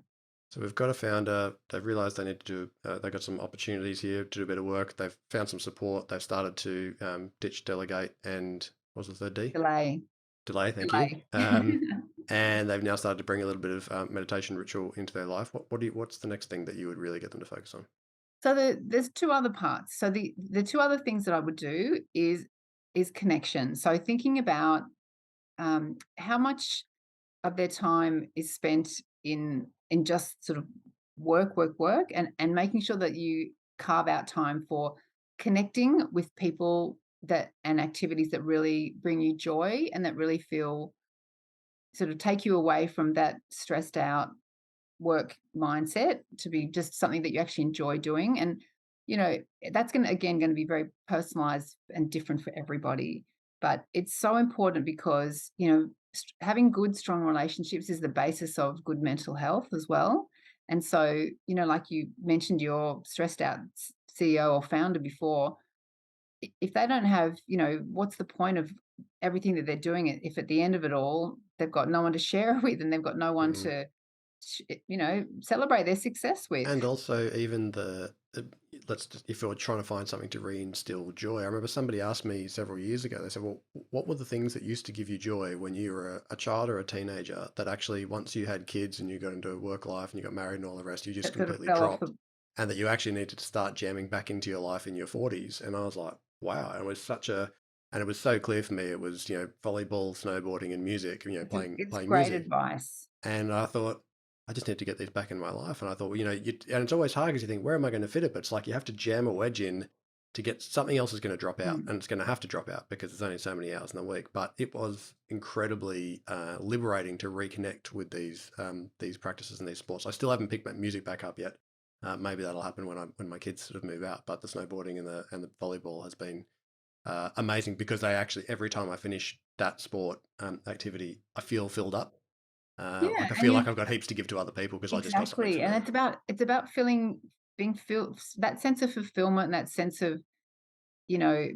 So we've got a founder. They've realised they need to do. They've got some opportunities here to do a bit of work. They've found some support. They've started to ditch, delegate, and what was the third D? Delay. Delay. Thank you. Delay. And they've now started to bring a little bit of meditation ritual into their life. What's the next thing that you would really get them to focus on? So there's two other parts. So the two other things that I would do is connection. So thinking about how much of their time is spent in just sort of work, and making sure that you carve out time for connecting with people that and activities that really bring you joy and that really feel sort of take you away from that stressed out work mindset to be just something that you actually enjoy doing. And, that's going to be very personalized and different for everybody. But it's so important because, having good, strong relationships is the basis of good mental health as well. And so, like you mentioned, your stressed out CEO or founder before, if they don't have, what's the point of everything that they're doing if at the end of it all, they've got no one to share it with and they've got no one Mm. to celebrate their success with. And also, even if you're trying to find something to reinstill joy, I remember somebody asked me several years ago. They said, "Well, what were the things that used to give you joy when you were a child or a teenager that actually, once you had kids and you got into work life and you got married and all the rest, you just That sort of completely fell off dropped, the and that you actually needed to start jamming back into your life in your 40s?" And I was like, "Wow!" And it was so clear for me. It was volleyball, snowboarding, and music. it's Playing great music. advice. And I thought, I just need to get these back in my life. And I thought, well, and it's always hard because you think, where am I going to fit it? But it's like you have to jam a wedge in to get something else is going to drop out, Mm. and it's going to have to drop out because there's only so many hours in the week. But it was incredibly liberating to reconnect with these practices and these sports. I still haven't picked my music back up yet. Maybe that'll happen when my kids sort of move out. But the snowboarding and the volleyball has been amazing because they actually every time I finish that sport activity, I feel filled up. Yeah, Like I and feel you like I've got heaps to give to other people because I just got something exactly, for and me. it's about feeling being feel that sense of fulfillment and that sense of, you know,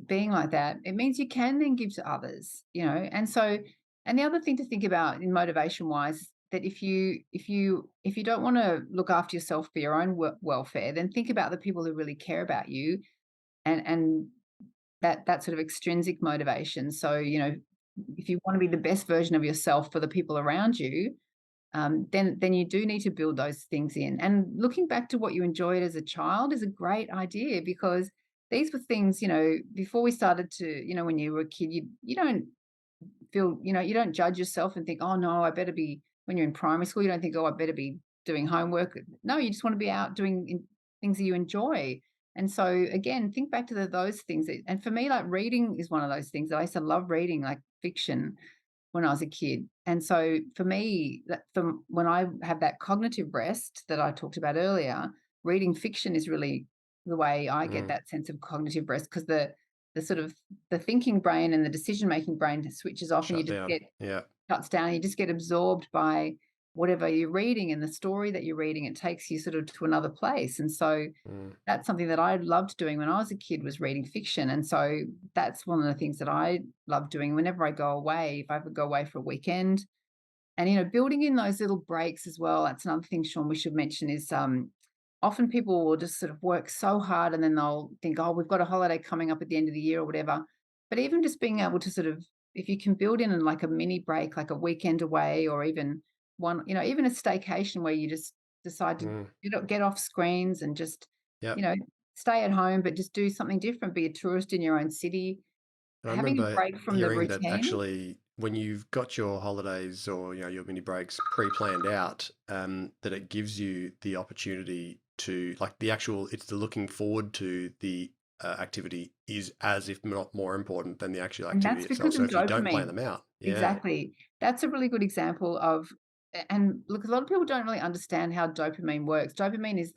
being like that, it means you can then give to others, and so, and the other thing to think about in motivation wise, that if you don't want to look after yourself for your own welfare, then think about the people who really care about you, and that sort of extrinsic motivation. So, if you want to be the best version of yourself for the people around you, then you do need to build those things in. And looking back to what you enjoyed as a child is a great idea, because these were things, before we started to, when you were a kid, you don't feel, you don't judge yourself and think, oh no, I better be, when you're in primary school, you don't think, oh, I better be doing homework. No, you just want to be out doing things that you enjoy. And so again, think back to those things. And for me, like reading is one of those things that I used to love reading, like fiction when I was a kid. And so for me, that from when I have that cognitive rest that I talked about earlier, reading fiction is really the way I get Mm. that sense of cognitive rest, because the sort of the thinking brain and the decision making brain switches off, and you Shut just down. get Yeah. shuts down. You just get absorbed by whatever you're reading, and the story that you're reading, it takes you sort of to another place. And so Mm. that's something that I loved doing when I was a kid, was reading fiction. And so that's one of the things that I love doing whenever I go away, if I ever go away for a weekend. And, building in those little breaks as well. That's another thing, Sean, we should mention is often people will just sort of work so hard, and then they'll think, oh, we've got a holiday coming up at the end of the year or whatever. But even just being able to sort of, if you can build in like a mini break, like a weekend away, or even one, even a staycation where you just decide to Mm. get off screens and just, you Yep. know, stay at home, but just do something different, be a tourist in your own city, And I having a remember break from the hearing that routine. actually when you've got your holidays or your mini breaks pre-planned out, that it gives you the opportunity to like the actual it's the looking forward to the activity is as if not more important than the actual And activity that's itself. because of So if you don't plan dopamine. them out, yeah. Exactly. That's a really good example of, and look, a lot of people don't really understand how dopamine works. Dopamine is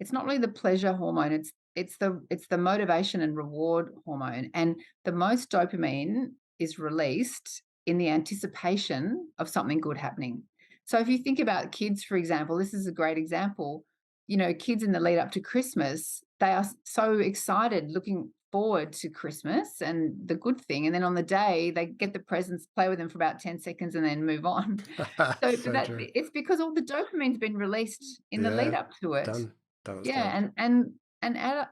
it's not really the pleasure hormone, it's the motivation and reward hormone. And the most dopamine is released in the anticipation of something good happening. So if you think about kids, for example, this is a great example. Kids in the lead up to Christmas, they are so excited, looking forward to Christmas and the good thing. And then on the day, they get the presents, play with them for about 10 seconds, and then move on. So but So true. it's because all the dopamine's been released in the lead Yeah. up to it. Done. Done. It's Yeah, done.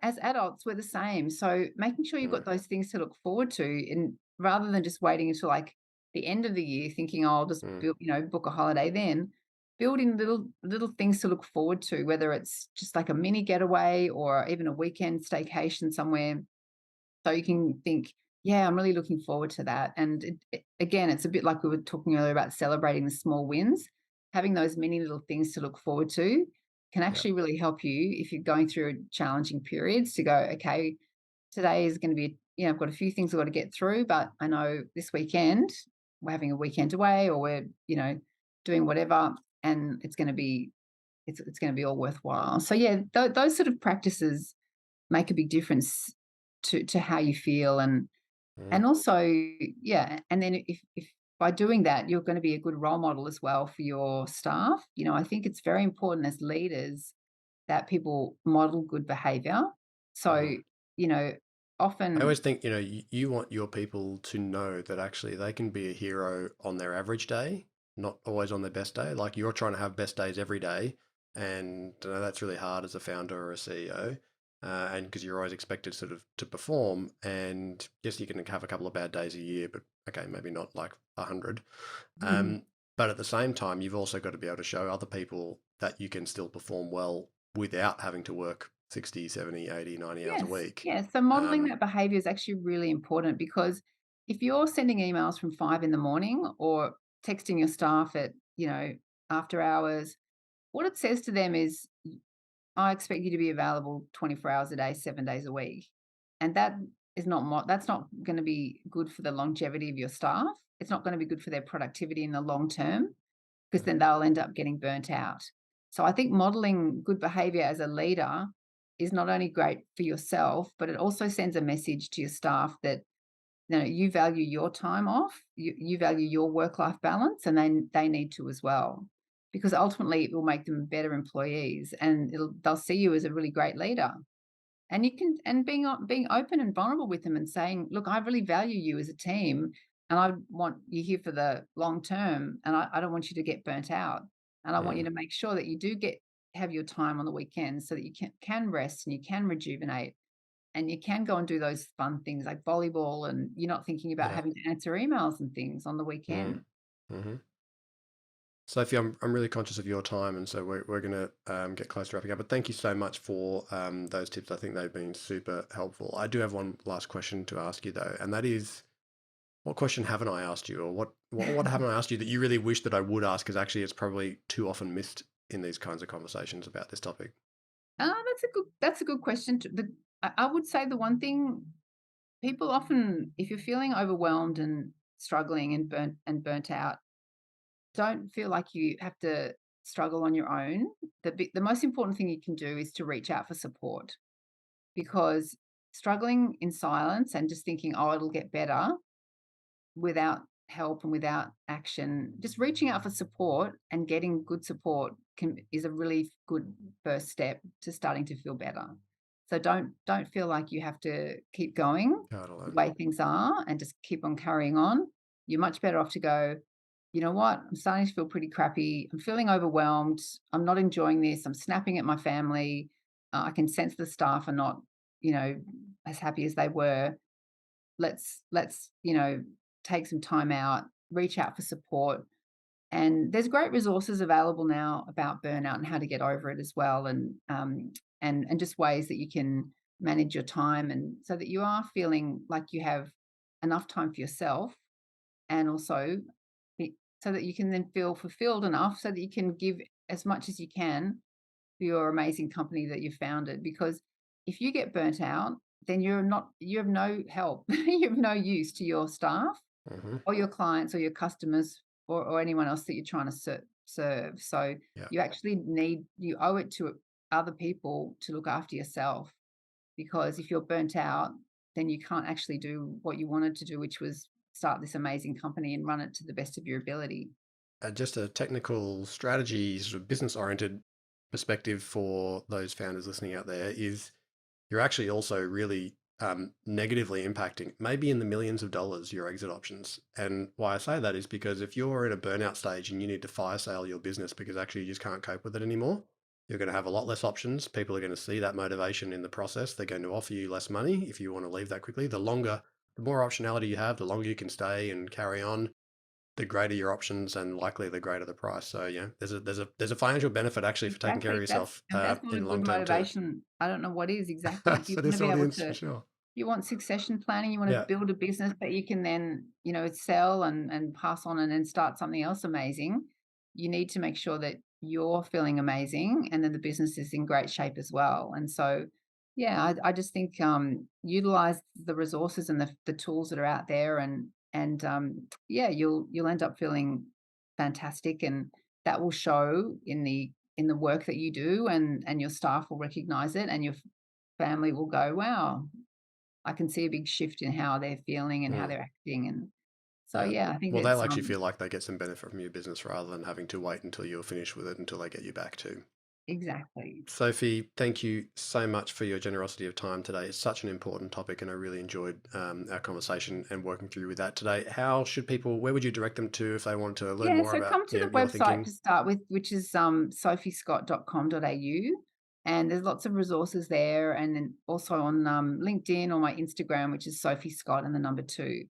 as adults, we're the same. So making sure you've Mm. got those things to look forward to, and rather than just waiting until like the end of the year, thinking, "Oh, I'll just Mm. build, book a holiday then." Building little things to look forward to, whether it's just like a mini getaway or even a weekend staycation somewhere, so you can think, yeah, I'm really looking forward to that. And again, it's a bit like we were talking earlier about celebrating the small wins. Having those many little things to look forward to can Yeah. actually really help you if you're going through challenging periods, to go, okay, today is going to be, I've got a few things I've got to get through, but I know this weekend we're having a weekend away, or we're, doing whatever, and it's going to be all worthwhile. So yeah, those sort of practices make a big difference to how you feel. And Mm. also, yeah, and then if by doing that you're going to be a good role model as well for your staff. I think it's very important as leaders that people model good behavior. So, Mm. you know I always often. think, you want your people to know that actually they can be a hero on their average day, not always on their best day. Like you're trying to have best days every day. And that's really hard as a founder or a CEO. And because you're always expected sort of to perform. And yes, you can have a couple of bad days a year, but okay, maybe not like 100. Mhm. But at the same time, you've also got to be able to show other people that you can still perform well without having to work 60, 70, 80, 90 hours a Yes, week. yes. So modeling Um, that behavior is actually really important, because if you're sending emails from 5 in the morning, or texting your staff at, after hours, what it says to them is, I expect you to be available 24 hours a day, 7 days a week. And that's not going to be good for the longevity of your staff. It's not going to be good for their productivity in the long term, because then they'll end up getting burnt out. So I think modeling good behavior as a leader is not only great for yourself, but it also sends a message to your staff that, you value your time off, you value your work-life balance, and they need to as well. Because ultimately it will make them better employees, and they'll see you as a really great leader. And you can, and being open and vulnerable with them and saying, look, I really value you as a team, and I want you here for the long term, and I don't want you to get burnt out. And I want you Mm, to make sure that you do have your time on the weekends so that you can rest and you can rejuvenate and you can go and do those fun things like volleyball, and you're not thinking about yeah. having to answer emails and things on the Mm, weekend. hmm Sophie, I'm really conscious of your time, and so we're going to get close to wrapping up. But thank you so much for those tips. I think they've been super helpful. I do have one last question to ask you though, and that is, what question haven't I asked you, or what haven't I asked you that you really wish that I would ask? Because actually, it's probably too often missed in these kinds of conversations about this topic. That's a good question. I would say the one thing people often, if you're feeling overwhelmed and struggling and burnt out, don't feel like you have to struggle on your own. The most important thing you can do is to reach out for support, because struggling in silence and just thinking, oh, it'll get better, without help and without action, just reaching out for support and getting good support is a really good first step to starting to feel better. So don't feel like you have to keep going God the alone. way things are and just keep on carrying on. You're much better off to go, you know what, I'm starting to feel pretty crappy. I'm feeling overwhelmed. I'm not enjoying this. I'm snapping at my family. I can sense the staff are not, you know, as happy as they were. Let's take some time out, reach out for support. And there's great resources available now about burnout and how to get over it as well, and just ways that you can manage your time, and so that you are feeling like you have enough time for yourself, and also so that you can then feel fulfilled enough so that you can give as much as you can for your amazing company that you've founded. Because if you get burnt out, then you have no help. You have no use to your staff Hmm or your clients or your customers, or anyone else that you're trying to serve. So Yeah. you owe it to other people to look after yourself, because if you're burnt out, then you can't actually do what you wanted to do, which was start this amazing company and run it to the best of your ability. Just a technical strategy, sort of business oriented perspective for those founders listening out there is, you're actually also really negatively impacting, maybe in the millions of dollars, your exit options. And why I say that is because if you're in a burnout stage and you need to fire sale your business because actually you just can't cope with it anymore, you're going to have a lot less options. People are going to see that motivation in the process. They're going to offer you less money if you want to leave that quickly. The more optionality you have, the longer you can stay and carry on, the greater your options, and likely the greater the price. So yeah, there's a financial benefit actually for taking care of Exactly. yourself If that's not a in good long term too. motivation, I don't know what is exactly. If you For want to this be able audience, for to, sure. you want succession planning, you want to Yeah. build a business that you can then, sell and pass on and then start something else amazing. You need to make sure that you're feeling amazing and then the business is in great shape as well. And so, yeah, I just think utilize the resources and the tools that are out there, and yeah, you'll end up feeling fantastic, and that will show in the work that you do, and your staff will recognize it, and your family will go, wow, I can see a big shift in how they're feeling and how Mm, they're acting. And so, yeah. yeah, I think Well, they'll it's actually feel like they get some benefit from your business rather than having to wait until you're finished with it until they get you back too. exactly. Sophie, thank you so much for your generosity of time today. It's such an important topic, and I really enjoyed our conversation and working through with that today. Where would you direct them to if they wanted to learn Yeah, more so about, come to the your website thinking? to start with, which is sophiescott.com.au. And there's lots of resources there. And then also on LinkedIn or my Instagram, which is Sophie Scott and the number 2.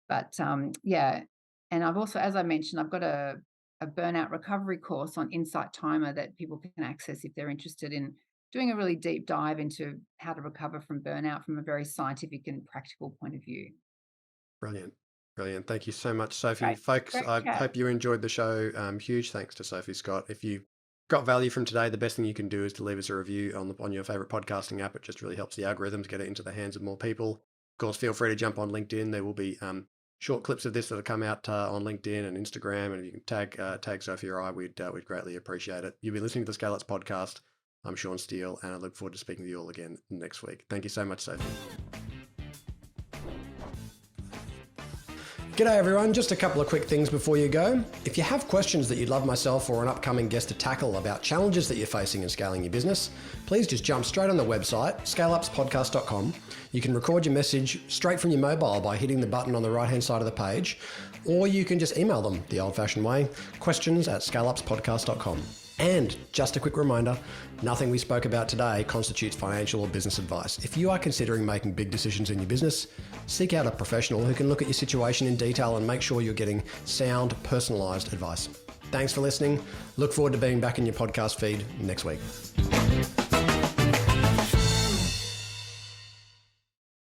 But yeah, and I've also, as I mentioned, I've got a burnout recovery course on Insight Timer that people can access if they're interested in doing a really deep dive into how to recover from burnout from a very scientific and practical point of view. Brilliant. Brilliant. Thank you so much, Sophie. Great, Folks, great I chat. hope you enjoyed the show. Huge thanks to Sophie Scott. If you got value from today, the best thing you can do is to leave us a review on your favorite podcasting app. It just really helps the algorithms get it into the hands of more people. Of course, feel free to jump on LinkedIn. There will be short clips of this that'll come out on LinkedIn and Instagram, and if you can tag Sophie or I, we'd greatly appreciate it. You'll be listening to the ScaleUps podcast. I'm Sean Steele, and I look forward to speaking with you all again next week. Thank you so much, Sophie. G'day everyone, just a couple of quick things before you go. If you have questions that you'd love myself or an upcoming guest to tackle about challenges that you're facing in scaling your business, please just jump straight on the website, ScaleUpsPodcast.com. You can record your message straight from your mobile by hitting the button on the right-hand side of the page, or you can just email them the old-fashioned way, questions@ScaleUpsPodcast.com. And just a quick reminder, nothing we spoke about today constitutes financial or business advice. If you are considering making big decisions in your business, seek out a professional who can look at your situation in detail and make sure you're getting sound, personalised advice. Thanks for listening. Look forward to being back in your podcast feed next week.